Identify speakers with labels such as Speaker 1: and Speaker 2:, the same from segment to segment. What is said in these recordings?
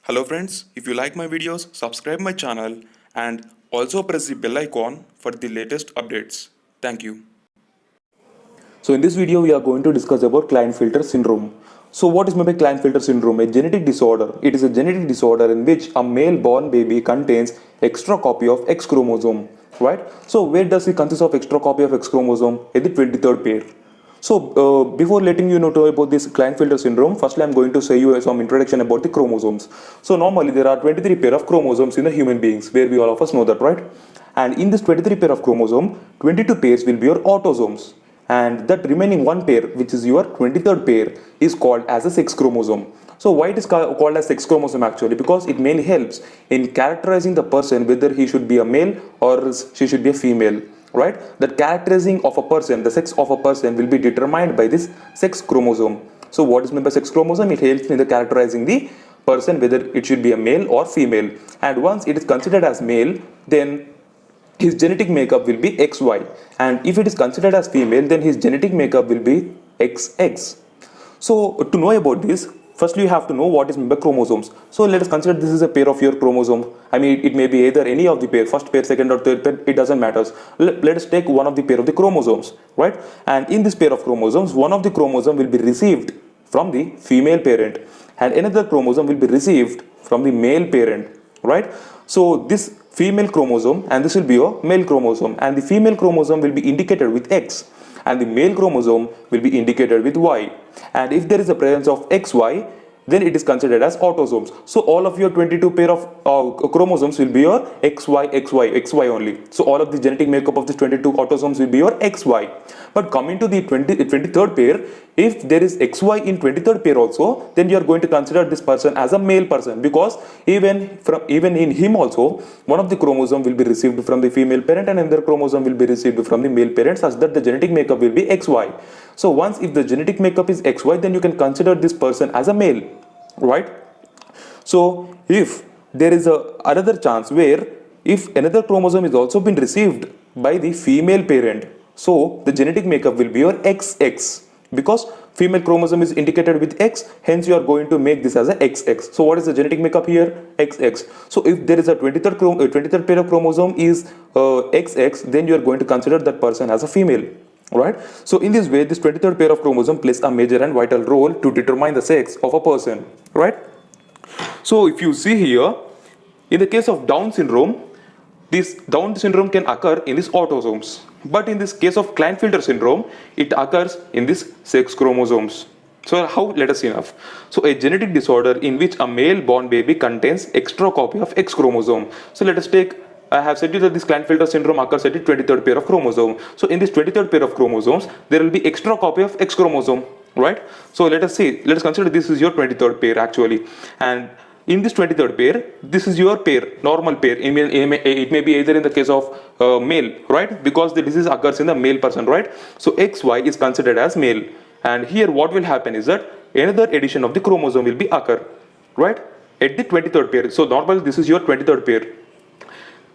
Speaker 1: Hello friends, if you like my videos, subscribe my channel and also press the bell icon for the latest updates. Thank you.
Speaker 2: So in this video, we are going to discuss about Klinefelter syndrome. So what is meant by Klinefelter syndrome? A genetic disorder. It is a genetic disorder in which a male born baby contains extra copy of X chromosome, right? So where does it consist of extra copy of X chromosome? At the 23rd pair. So before letting you know about this Klinefelter syndrome, firstly I'm going to say you some introduction about the chromosomes. So normally there are 23 pair of chromosomes in the human beings, where we all of us know that, right? And in this 23 pair of chromosome, 22 pairs will be your autosomes, and that remaining one pair, which is your 23rd pair, is called as a sex chromosome. So why it is called as sex chromosome actually? Because it mainly helps in characterizing the person whether he should be a male or she should be a female, right? That characterizing of a person, the sex of a person, will be determined by this sex chromosome. So what is meant by sex chromosome? It helps in the characterizing the person whether it should be a male or female, and once it is considered as male, then his genetic makeup will be XY, and if it is considered as female, then his genetic makeup will be XX. So to know about this, firstly you have to know what is meant by chromosomes. So let us consider this is a pair of your chromosome. I mean, it may be either any of the pair, first pair, second or third pair, it doesn't matter. Let us take one of the pair of the chromosomes, right? And in this pair of chromosomes, one of the chromosome will be received from the female parent and another chromosome will be received from the male parent, right? So this female chromosome and this will be a male chromosome, and the female chromosome will be indicated with X and the male chromosome will be indicated with Y. And if there is a presence of XY, then it is considered as autosomes. So all of your 22 pair of chromosomes will be your XY only. So all of the genetic makeup of these 22 autosomes will be your XY. But coming to the 23rd pair, if there is XY in 23rd pair also, then you are going to consider this person as a male person, because even in him also, one of the chromosome will be received from the female parent and another chromosome will be received from the male parent, such that the genetic makeup will be XY. So once if the genetic makeup is XY, then you can consider this person as a male, right? So if there is another chance where if another chromosome is also been received by the female parent, so the genetic makeup will be your XX, because female chromosome is indicated with X, hence you are going to make this as a XX. So what is the genetic makeup here? XX. So if there is a 23rd pair of chromosome is XX, then you are going to consider that person as a female, right? So in this way, this 23rd pair of chromosome plays a major and vital role to determine the sex of a person, right? So if you see here, in the case of Down syndrome, this Down syndrome can occur in these autosomes, but in this case of Klinefelter syndrome, it occurs in these sex chromosomes. So how? Let us see enough. So a genetic disorder in which a male born baby contains extra copy of X chromosome. So let us take, I have said you that this Klinefelter syndrome occurs at the 23rd pair of chromosome. So in this 23rd pair of chromosomes, there will be extra copy of X chromosome, right? So let us consider this is your 23rd pair actually, and in this 23rd pair, this is your pair, normal pair. It may be either in the case of male, right? Because the disease occurs in the male person, right? So XY is considered as male. And here what will happen is that another addition of the chromosome will be occur, right? At the 23rd pair. So normally this is your 23rd pair,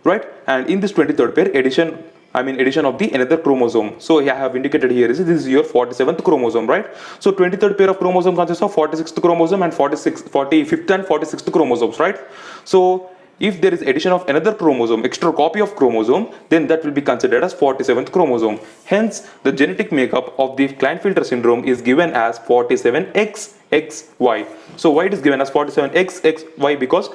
Speaker 2: right? And in this 23rd pair, addition of the another chromosome. So I have indicated here is this is your 47th chromosome, right? So 23rd pair of chromosome consists of 46th chromosome and 45th and 46th chromosomes, right? So if there is addition of another chromosome, extra copy of chromosome, then that will be considered as 47th chromosome. Hence, the genetic makeup of the Klinefelter syndrome is given as 47XXY. So why it is given as 47XXY? Because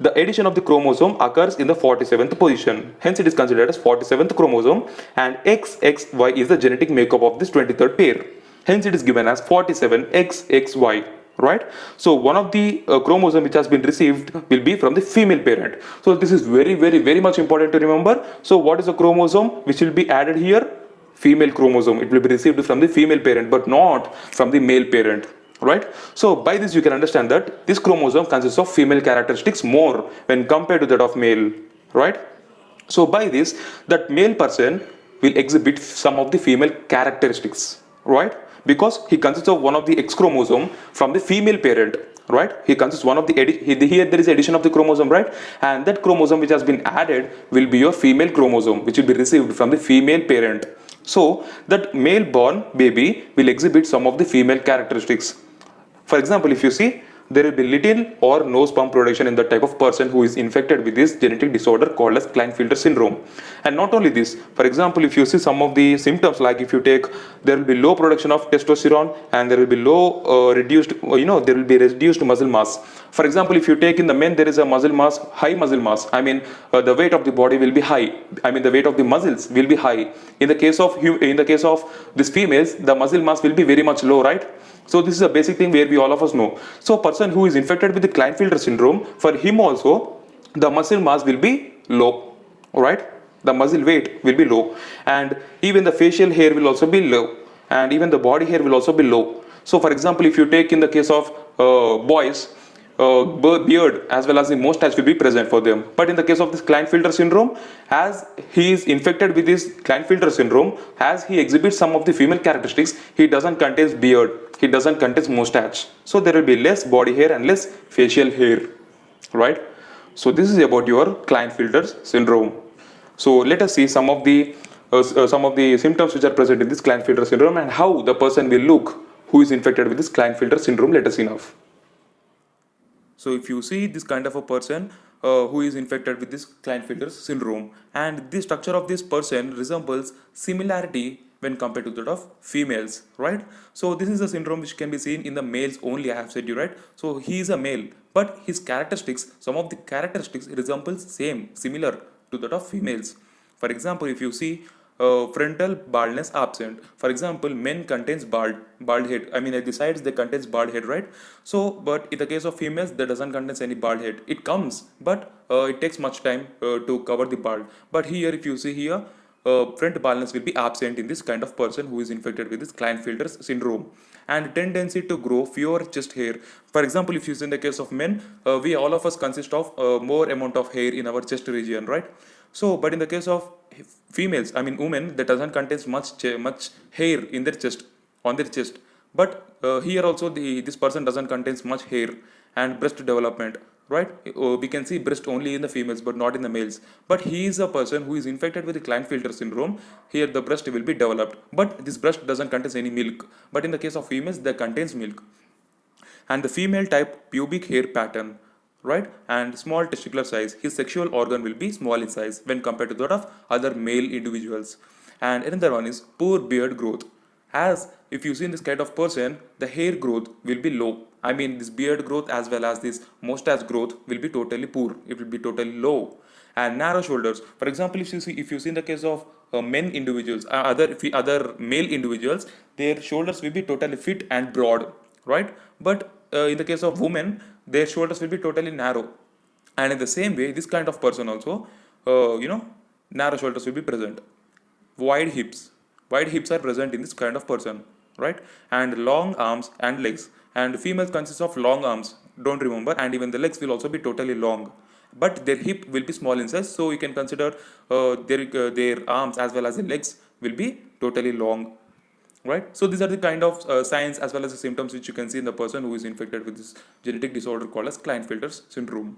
Speaker 2: the addition of the chromosome occurs in the 47th position. Hence it is considered as 47th chromosome, and XXY is the genetic makeup of this 23rd pair. Hence it is given as 47XXY, right? So one of the chromosome which has been received will be from the female parent. So this is very much important to remember. So what is the chromosome which will be added here? Female chromosome. It will be received from the female parent but not from the male parent, right? So by this you can understand that this chromosome consists of female characteristics more when compared to that of male, right? So by this, that male person will exhibit some of the female characteristics, right? Because he consists of one of the X chromosome from the female parent, right? He consists one of the here there is addition of the chromosome, right? And that chromosome which has been added will be your female chromosome, which will be received from the female parent. So that male born baby will exhibit some of the female characteristics. For example, if you see, there will be little or no sperm production in the type of person who is infected with this genetic disorder called as Klinefelter syndrome. And not only this, for example, if you see some of the symptoms, like if you take, there will be low production of testosterone, and there will be low there will be reduced muscle mass. For example, if you take in the men, there is a muscle mass, high muscle mass. I mean, the weight of the body will be high. I mean, the weight of the muscles will be high. In the case of these females, the muscle mass will be very much low, right? So this is a basic thing where we all of us know. So a person who is infected with the Klinefelter syndrome, for him also, the muscle mass will be low. All right, the muscle weight will be low, and even the facial hair will also be low, and even the body hair will also be low. So for example, if you take in the case of boys, beard as well as the mustache will be present for them. But in the case of this Klinefelter syndrome, as he is infected with this Klinefelter syndrome, as he exhibits some of the female characteristics, he doesn't contain beard, he doesn't contain mustache. So there will be less body hair and less facial hair, right? So this is about your Klinefelter syndrome. So let us see some of the symptoms which are present in this Klinefelter syndrome and how the person will look who is infected with this Klinefelter syndrome. Let us see now. So if you see this kind of a person who is infected with this Klinefelter syndrome, and the structure of this person resembles similarity when compared to that of females, right? So this is a syndrome which can be seen in the males only, I have said you, right? So he is a male, but his characteristics, some of the characteristics resembles similar to that of females. For example, if you see frontal baldness absent. For example, men contains bald head. I mean, at the sides they contains bald head, right? So, but in the case of females, that doesn't contains any bald head. It comes, but it takes much time to cover the bald. But here, if you see here, front baldness will be absent in this kind of person who is infected with this Klinefelter syndrome, and tendency to grow fewer chest hair. For example, if you see in the case of men, we all of us consist of more amount of hair in our chest region, right? So, but in the case of females, I mean women, that doesn't contains much hair in their chest, on their chest. But here also this person doesn't contains much hair and breast development, right? We can see breast only in the females but not in the males. But he is a person who is infected with the Klinefelter syndrome. Here the breast will be developed, but this breast doesn't contain any milk. But in the case of females, that contains milk. And the female type pubic hair pattern, right, and small testicular size, his sexual organ will be small in size when compared to that of other male individuals. And another one is poor beard growth, as if you see in this kind of person, the hair growth will be low. I mean, this beard growth as well as this mustache growth will be totally poor, it will be totally low. And narrow shoulders, for example, if you see in the case of men individuals, other male individuals, their shoulders will be totally fit and broad, right? But in the case of women, their shoulders will be totally narrow. And in the same way, this kind of person also, narrow shoulders will be present. Wide hips are present in this kind of person, right? And long arms and legs, and females consist of long arms, don't remember, and even the legs will also be totally long, but their hip will be small in size. So you can consider their arms as well as the legs will be totally long, right? So these are the kind of signs as well as the symptoms which you can see in the person who is infected with this genetic disorder called as Klinefelter syndrome.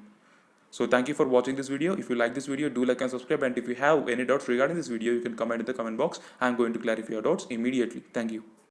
Speaker 2: So thank you for watching this video. If you like this video, do like and subscribe, and if you have any doubts regarding this video, you can comment in the comment box. I'm going to clarify your doubts immediately. Thank you.